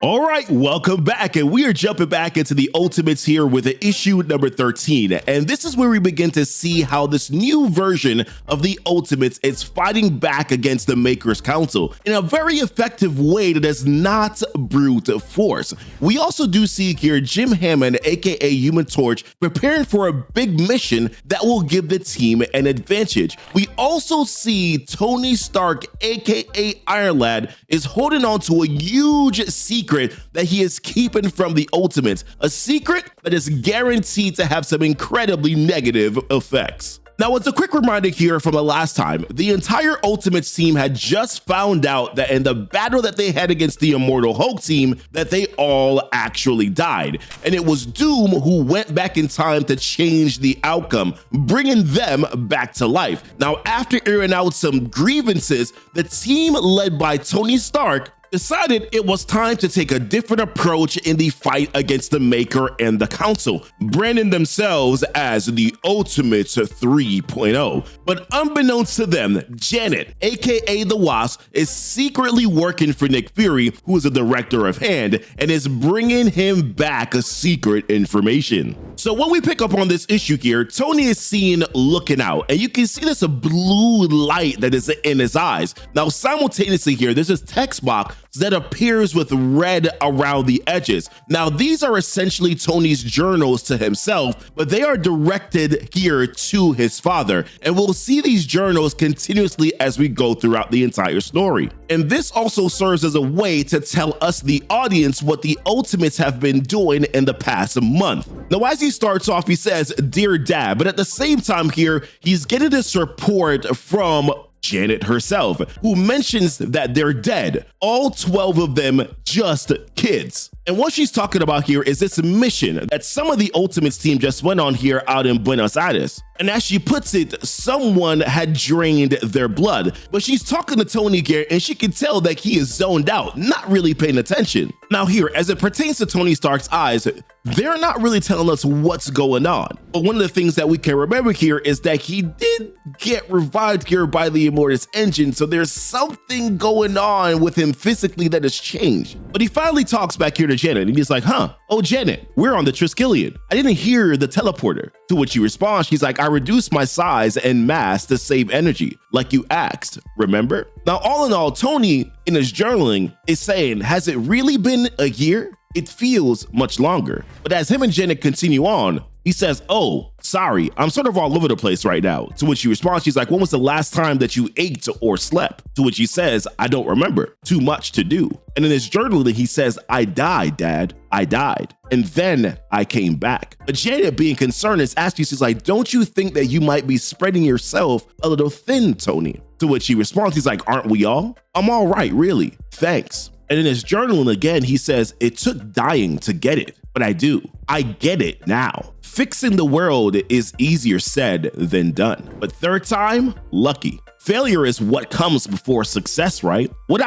All right, welcome back, and we are jumping back into the Ultimates here with issue number 13, and this is where we begin to see how this new version of the Ultimates is fighting back against the Maker's Council in a very effective way that is not brute force. We also do see here Jim Hammond, aka Human Torch, preparing for a big mission that will give the team an advantage. We also see Tony Stark, aka Iron Lad, is holding on to a huge secret that he is keeping from the Ultimates, a secret that is guaranteed to have some incredibly negative effects. Now, it's a quick reminder here from the last time, the entire Ultimates team had just found out that in the battle that they had against the Immortal Hulk team, that they all actually died. And it was Doom who went back in time to change the outcome, bringing them back to life. Now, after airing out some grievances, the team led by Tony Stark decided it was time to take a different approach in the fight against the Maker and the Council, branding themselves as the Ultimates 3.0. But unbeknownst to them, Janet, aka the Wasp, is secretly working for Nick Fury, who is the director of Hand, and is bringing him back secret information. So when we pick up on this issue here, Tony is seen looking out, and you can see there's a blue light that is in his eyes. Now, simultaneously here, there's this text box that appears with red around the edges. Now, these are essentially Tony's journals to himself, but they are directed here to his father, and we'll see these journals continuously as we go throughout the entire story. And this also serves as a way to tell us, the audience, what the Ultimates have been doing in the past month. Now, as he starts off, he says, "Dear Dad," but at the same time here, he's getting this report from Janet herself, who mentions that they're dead, all 12 of them just kids. And what she's talking about here is this mission that some of the Ultimates team just went on here out in Buenos Aires. And as she puts it, someone had drained their blood. But she's talking to Tony here, and she can tell that he is zoned out, not really paying attention. Now here, as it pertains to Tony Stark's eyes, they're not really telling us what's going on. But one of the things that we can remember here is that he did get revived here by the Immortus engine, so there's something going on with him physically that has changed. But he finally talks back here to Janet, and he's like, "Oh, Janet, we're on the Triskelion. I didn't hear the teleporter." To which she responds, she's like, "I reduced my size and mass to save energy, like you asked, remember?" Now, all in all, Tony, in his journaling, is saying, has it really been a year? It feels much longer. But as him and Janet continue on, he says, "Oh, sorry, I'm sort of all over the place right now." To which she responds, she's like, "When was the last time that you ate or slept?" To which he says, "I don't remember. Too much to do." And in his journaling, he says, "I died, Dad. I died. And then I came back." But Janet, being concerned, is asking, she's like, "Don't you think that you might be spreading yourself a little thin, Tony?" To which he responds, he's like, "Aren't we all? I'm all right, really. Thanks." And in his journaling again, he says, "It took dying to get it, but I do. I get it now. Fixing the world is easier said than done. But third time, lucky. Failure is what comes before success, right?" What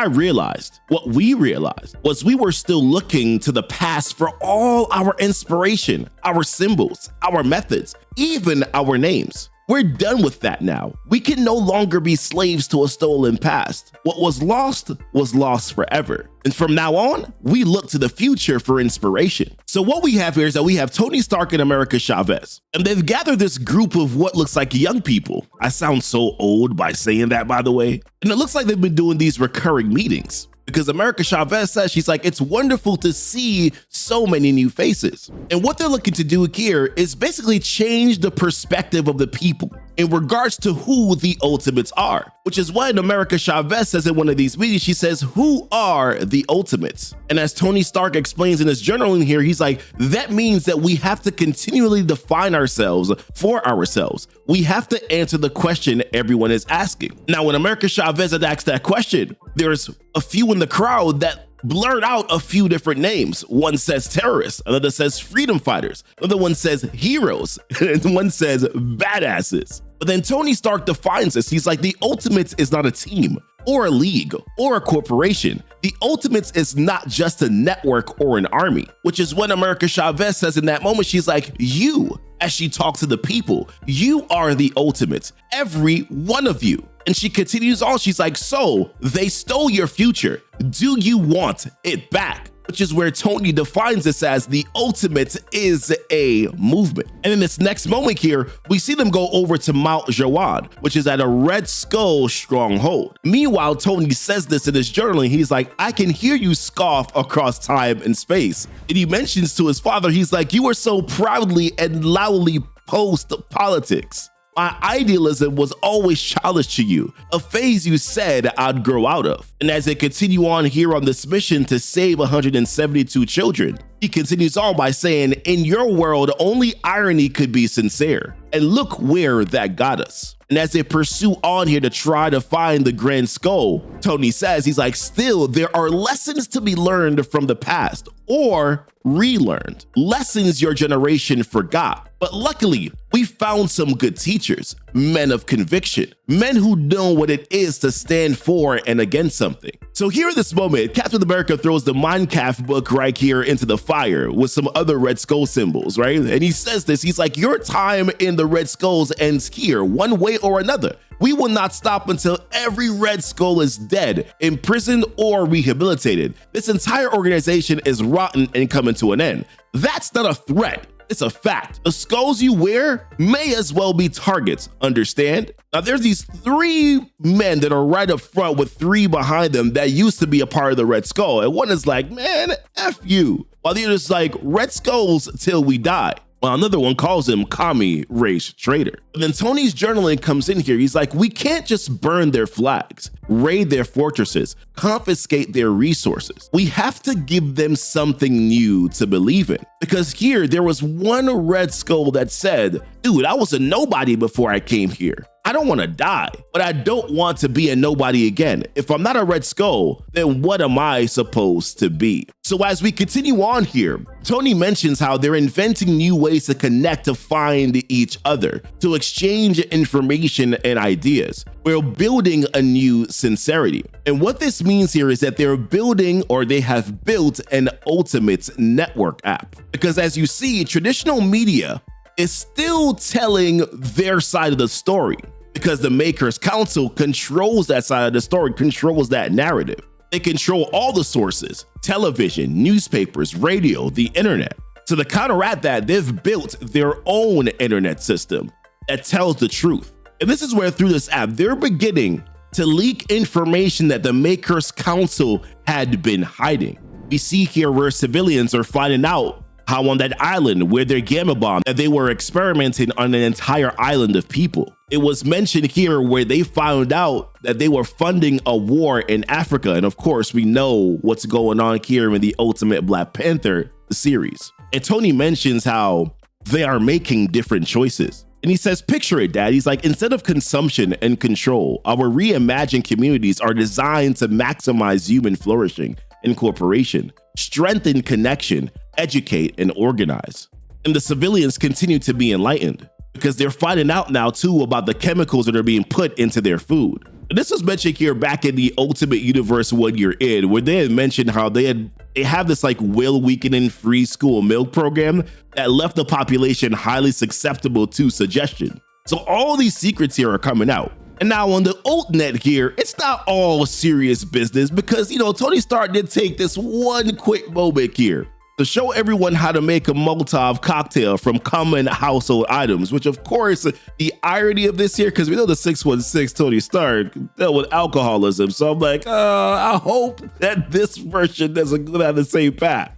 we realized, was we were still looking to the past for all our inspiration, our symbols, our methods, even our names. We're done with that now. We can no longer be slaves to a stolen past. What was lost forever. And from now on, we look to the future for inspiration. So what we have here is that we have Tony Stark and America Chavez, and they've gathered this group of what looks like young people. I sound so old by saying that, by the way. And it looks like they've been doing these recurring meetings, because America Chavez says, she's like, "It's wonderful to see so many new faces." And what they're looking to do here is basically change the perspective of the people in regards to who the Ultimates are, which is when America Chavez says in one of these meetings, she says, "Who are the Ultimates?" And as Tony Stark explains in his journaling here, he's like, that means that we have to continually define ourselves for ourselves. We have to answer the question everyone is asking. Now, when America Chavez had asked that question, there's a few in the crowd that blurt out a few different names. One says terrorists, another says freedom fighters, another one says heroes, and one says badasses. But then Tony Stark defines this. He's like, the Ultimates is not a team or a league or a corporation. The Ultimates is not just a network or an army, which is what America Chavez says in that moment. She's like, you, as she talks to the people, you are the Ultimates, every one of you. And she continues on. She's like, so they stole your future. Do you want it back? which is where Tony defines this as the Ultimate is a movement. And in this next moment here, we see them go over to Mount Jawad, which is at a Red Skull stronghold. Meanwhile, Tony says this in his journaling. He's like, I can hear you scoff across time and space. And he mentions to his father, he's like, you are so proudly and loudly post-politics. My idealism was always childish to you, a phase you said I'd grow out of. And as they continue on here on this mission to save 172 children, he continues on by saying, in your world, only irony could be sincere. And look where that got us. And as they pursue on here to try to find the Grand Skull, Tony says, he's like, still, there are lessons to be learned from the past or relearned, lessons your generation forgot. But luckily, we found some good teachers, men of conviction, men who know what it is to stand for and against something. So here in this moment, Captain America throws the Minecraft book right here into the fire with some other Red Skull symbols, right? And he says this, he's like, your time in the Red Skulls ends here, one way or another. We will not stop until every Red Skull is dead, imprisoned, or rehabilitated. This entire organization is rotten and coming to an end. That's not a threat. It's a fact. The skulls you wear may as well be targets, understand? Now there's these 3 men that are right up front with 3 behind them that used to be a part of the Red Skull. And one is like, man, F you. While the other's like, Red Skulls till we die. While another one calls him commie race traitor. And then Tony's journaling comes in here. He's like, we can't just burn their flags, raid their fortresses, confiscate their resources. We have to give them something new to believe in. Because here, there was one Red Skull that said, dude, I was a nobody before I came here. I don't want to die, but I don't want to be a nobody again. If I'm not a Red Skull, then what am I supposed to be? So as we continue on here, Tony mentions how they're inventing new ways to connect, to find each other, to exchange information and ideas. We're building a new sincerity. And what this means here is that they're building, or they have built, an Ultimate network app. Because as you see, traditional media is still telling their side of the story, because the Makers Council controls that side of the story, controls that narrative. They control all the sources, television, newspapers, radio, the internet. So to counteract that, they've built their own internet system that tells the truth. And this is where through this app, they're beginning to leak information that the Makers Council had been hiding. We see here where civilians are finding out how on that island where their gamma bomb, that they were experimenting on an entire island of people. It was mentioned here where they found out that they were funding a war in Africa. And of course, we know what's going on here in the Ultimate Black Panther series. And Tony mentions how they are making different choices. And he says, picture it, Dad. He's like, instead of consumption and control, our reimagined communities are designed to maximize human flourishing and cooperation, strengthen connection, educate, and organize. And the civilians continue to be enlightened because they're finding out now too about the chemicals that are being put into their food. And this was mentioned here back in the Ultimate Universe 1 year in, where they had mentioned how they have this like will weakening free school milk program that left the population highly susceptible to suggestion. So all these secrets here are coming out. And now on the Ultnet here, it's not all serious business because, you know, Tony Stark did take this one quick moment here to show everyone how to make a Molotov cocktail from common household items, which of course, the irony of this here, because we know the 616 Tony Stark dealt with alcoholism. So I'm like, I hope that this version doesn't go down the same path.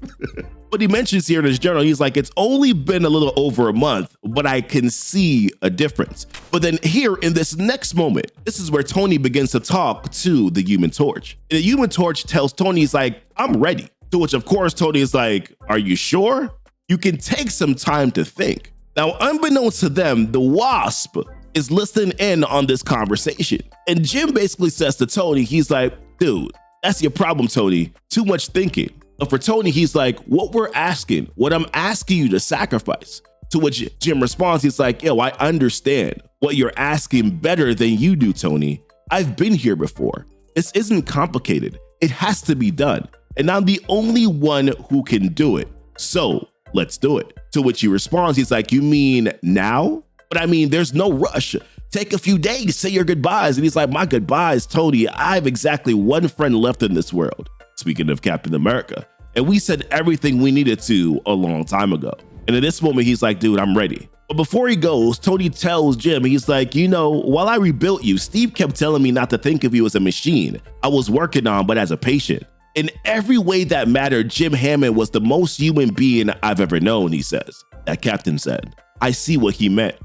But he mentions here in his journal, he's like, it's only been a little over a month, but I can see a difference. But then here in this next moment, this is where Tony begins to talk to the Human Torch. And the Human Torch tells Tony, he's like, I'm ready. To which, of course, Tony is like, are you sure? You can take some time to think. Now, unbeknownst to them, the Wasp is listening in on this conversation. And Jim basically says to Tony, he's like, dude, that's your problem, Tony. Too much thinking. But for Tony, he's like, what I'm asking you to sacrifice. To which Jim responds, he's like, yo, I understand what you're asking better than you do, Tony. I've been here before. This isn't complicated. It has to be done. And I'm the only one who can do it. So let's do it. To which he responds, he's like, you mean now? But I mean, there's no rush. Take a few days, say your goodbyes. And he's like, my goodbyes, Tony. I have exactly one friend left in this world. Speaking of Captain America. and we said everything we needed to a long time ago. And in this moment, he's like, dude, I'm ready. But before he goes, Tony tells Jim, he's like, you know, while I rebuilt you, Steve kept telling me not to think of you as a machine I was working on, but as a patient. In every way that mattered, Jim Hammond was the most human being I've ever known, he says. That captain said. I see what he meant.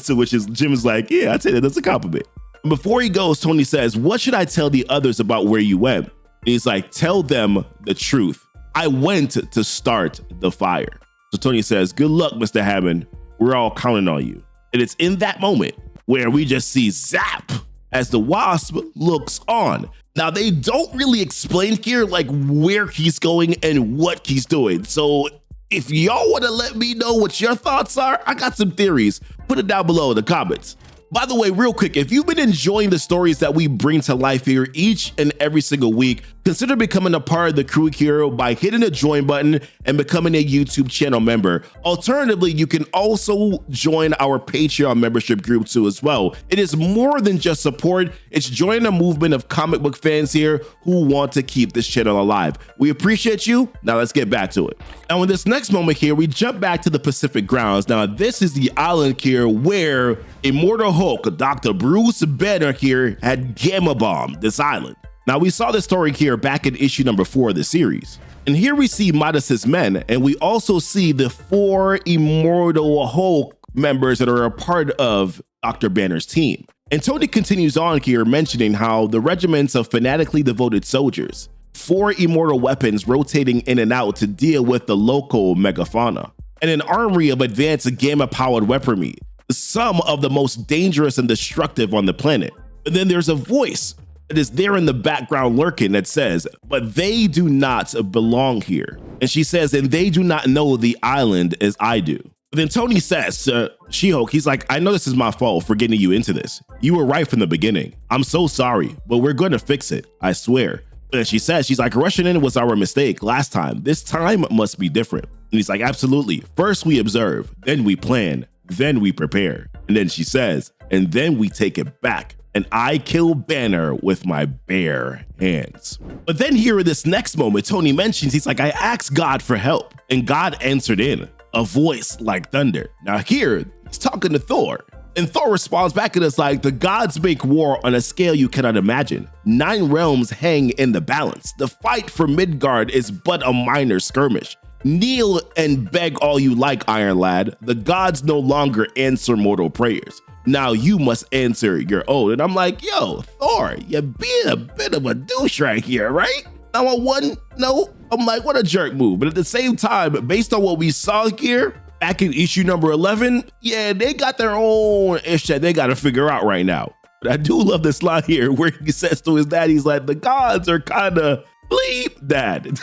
To which Jim is like, yeah, I'd say that's a compliment. And before he goes, Tony says, what should I tell the others about where you went? And he's like, tell them the truth. I went to start the fire. So Tony says, good luck, Mr. Hammond. We're all counting on you. And it's in that moment where we just see zap as the Wasp looks on. Now, they don't really explain here like where he's going and what he's doing. So if y'all want to let me know what your thoughts are, I got some theories. Put it down below in the comments. By the way, real quick, if you've been enjoying the stories that we bring to life here each and every single week, consider becoming a part of the crew here by hitting the join button and becoming a YouTube channel member. Alternatively, you can also join our Patreon membership group too as well. It is more than just support. It's joining a movement of comic book fans here who want to keep this channel alive. We appreciate you. Now let's get back to it. Now in this next moment here, we jump back to the Pacific Grounds. Now this is the island here where Immortal Hulk, Dr. Bruce Banner here had gamma bombed this island. Now we saw this story here back in issue number 4 of the series. And here we see Midas's men, and we also see the 4 Immortal Hulk members that are a part of Dr. Banner's team. And Tony continues on here mentioning how the regiments of fanatically devoted soldiers, 4 immortal weapons rotating in and out to deal with the local megafauna, and an armory of advanced gamma-powered weaponry, some of the most dangerous and destructive on the planet. And then there's a voice that is there in the background lurking that says, but they do not belong here. And she says, and they do not know the island as I do. But then Tony says to She-Hulk, he's like, I know this is my fault for getting you into this. You were right from the beginning. I'm so sorry, but we're going to fix it. I swear. And she says, she's like, rushing in was our mistake last time. This time must be different. And he's like, absolutely. First we observe, then we plan, then we prepare. And then she says, and then we take it back. And I kill Banner with my bare hands. But then here in this next moment, Tony mentions, he's like, I asked God for help, and God answered in a voice like thunder. Now here, he's talking to Thor, and Thor responds back at us like, the gods make war on a scale you cannot imagine. 9 realms hang in the balance. The fight for Midgard is but a minor skirmish. Kneel and beg all you like, Iron Lad. The gods no longer answer mortal prayers. Now you must answer your own. And I'm like, yo, Thor, you're being a bit of a douche right here, right? Now on one note, I'm like, what a jerk move. But at the same time, based on what we saw here back in issue number 11, yeah, they got their own ish that they got to figure out right now. But I do love this line here where he says to his dad, he's like, the gods are kind of bleep dad.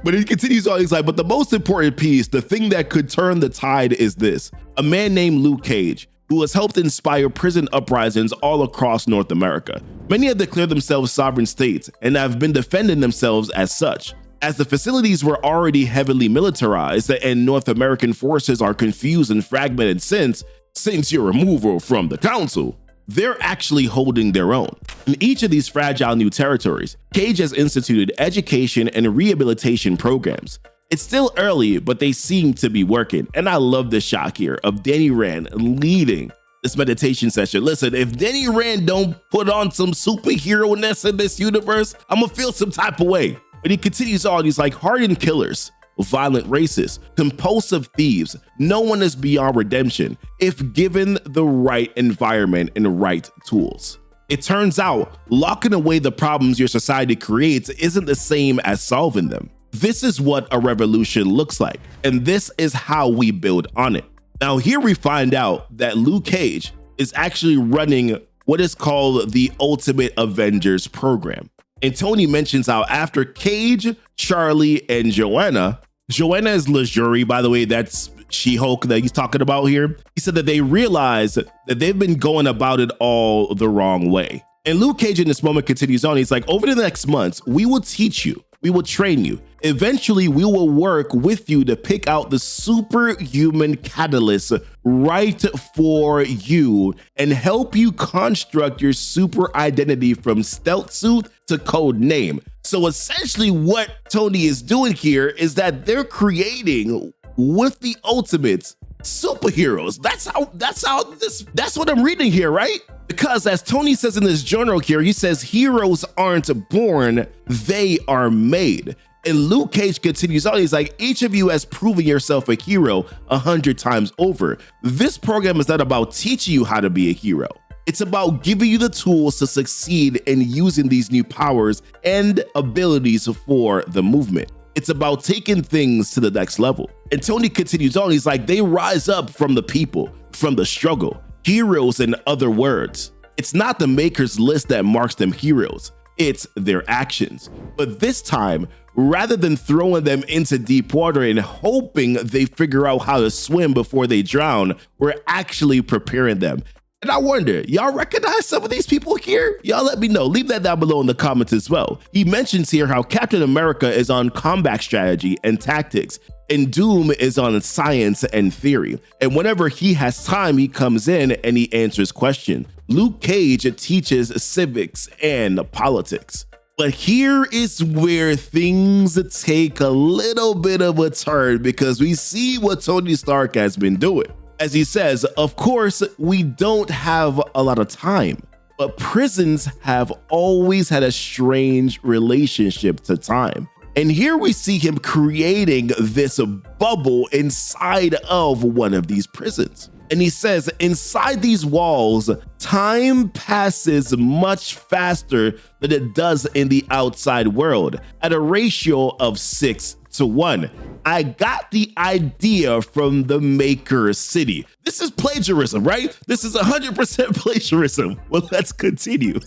But he continues on, he's like, but the most important piece, the thing that could turn the tide is this. A man named Luke Cage, who has helped inspire prison uprisings all across North America. Many have declared themselves sovereign states and have been defending themselves as such. As the facilities were already heavily militarized and North American forces are confused and fragmented since your removal from the council, they're actually holding their own. In each of these fragile new territories, Cage has instituted education and rehabilitation programs. It's still early, but they seem to be working. And I love this shot here of Danny Rand leading this meditation session. Listen, if Danny Rand don't put on some superhero-ness in this universe, I'm gonna feel some type of way. But he continues on, he's like, hardened killers, violent racists, compulsive thieves, no one is beyond redemption if given the right environment and right tools. It turns out locking away the problems your society creates isn't the same as solving them. This is what a revolution looks like, and this is how we build on it. Now here we find out that Luke Cage is actually running what is called the Ultimate Avengers program. And Tony mentions how after Cage, Charlie, and Joanna is Lajuri, by the way, that's She-Hulk that he's talking about here. He said that they realized that they've been going about it all the wrong way. And Luke Cage in this moment continues on. He's like, over the next months, we will teach you, we will train you, Eventually, we will work with you to pick out the superhuman catalyst right for you and help you construct your super identity from stealth suit to code name. So essentially what Tony is doing here is that they're creating with the Ultimates superheroes. That's what I'm reading here, right? Because as Tony says in his journal here, he says heroes aren't born, they are made. And Luke Cage continues on, he's like, each of you has proven yourself a hero 100 times over. This program is not about teaching you how to be a hero. It's about giving you the tools to succeed in using these new powers and abilities for the movement. It's about taking things to the next level. And Tony continues on, he's like, they rise up from the people, from the struggle. Heroes, in other words. It's not the maker's list that marks them heroes. It's their actions. But this time, rather than throwing them into deep water and hoping they figure out how to swim before they drown, we're actually preparing them. And I wonder, y'all recognize some of these people here? Y'all let me know. Leave that down below in the comments as well. He mentions here how Captain America is on combat strategy and tactics, and Doom is on science and theory. And whenever he has time, he comes in and he answers questions. Luke Cage teaches civics and politics. But here is where things take a little bit of a turn, because we see what Tony Stark has been doing. As he says, of course, we don't have a lot of time, but prisons have always had a strange relationship to time. And here we see him creating this bubble inside of one of these prisons. And he says, inside these walls, time passes much faster than it does in the outside world, at a ratio of 6:1. I got the idea from the Maker City. This is plagiarism, right? This is 100% plagiarism. Well, let's continue.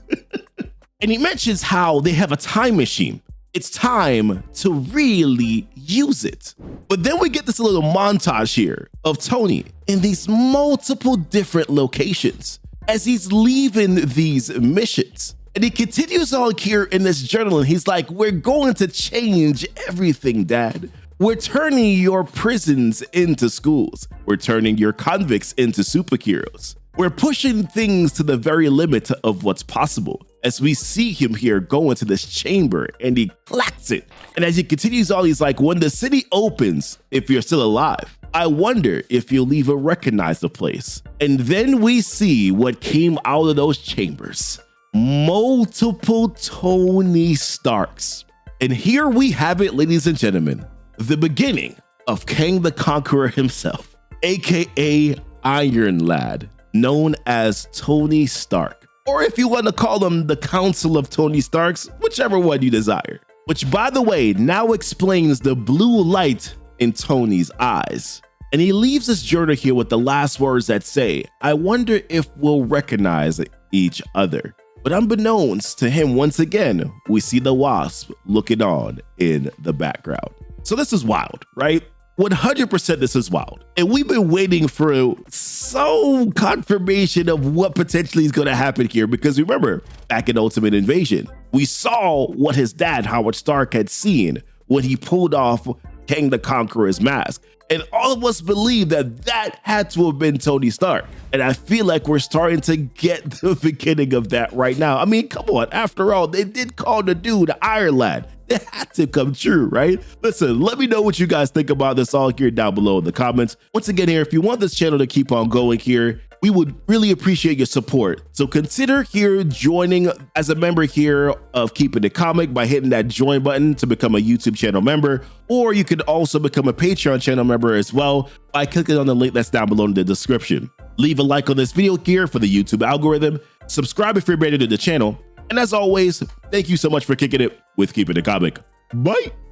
And he mentions how they have a time machine. It's time to really use it. But then we get this little montage here of Tony in these multiple different locations as he's leaving these missions. And he continues on here in this journal, and he's like, we're going to change everything, Dad. We're turning your prisons into schools. We're turning your convicts into superheroes. We're pushing things to the very limit of what's possible. As we see him here go into this chamber and he clacks it. And as he continues on, he's like, when the city opens, if you're still alive, I wonder if you'll even recognize the place. And then we see what came out of those chambers. Multiple Tony Starks. And here we have it, ladies and gentlemen, the beginning of Kang the Conqueror himself, aka Iron Lad, known as Tony Stark. Or if you want to call them the Council of Tony Starks, whichever one you desire. Which, by the way, now explains the blue light in Tony's eyes. And he leaves his journal here with the last words that say, I wonder if we'll recognize each other. But unbeknownst to him, once again, we see the Wasp looking on in the background. So this is wild, right? 100% this is wild. And we've been waiting for some confirmation of what potentially is going to happen here, because remember, back in Ultimate Invasion, we saw what his dad, Howard Stark, had seen when he pulled off Kang the Conqueror's mask. And all of us believe that that had to have been Tony Stark. And I feel like we're starting to get the beginning of that right now. I mean, come on, after all, they did call the dude Iron Lad. It had to come true, right? Listen, let me know what you guys think about this all here down below in the comments. Once again here, if you want this channel to keep on going here, we would really appreciate your support. So consider here joining as a member here of Keepin the Comic by hitting that join button to become a YouTube channel member, or you can also become a Patreon channel member as well by clicking on the link that's down below in the description. Leave a like on this video here for the YouTube algorithm, subscribe if you're brand new to the channel, and as always, thank you so much for kicking it with Keepin the Comic. Bye!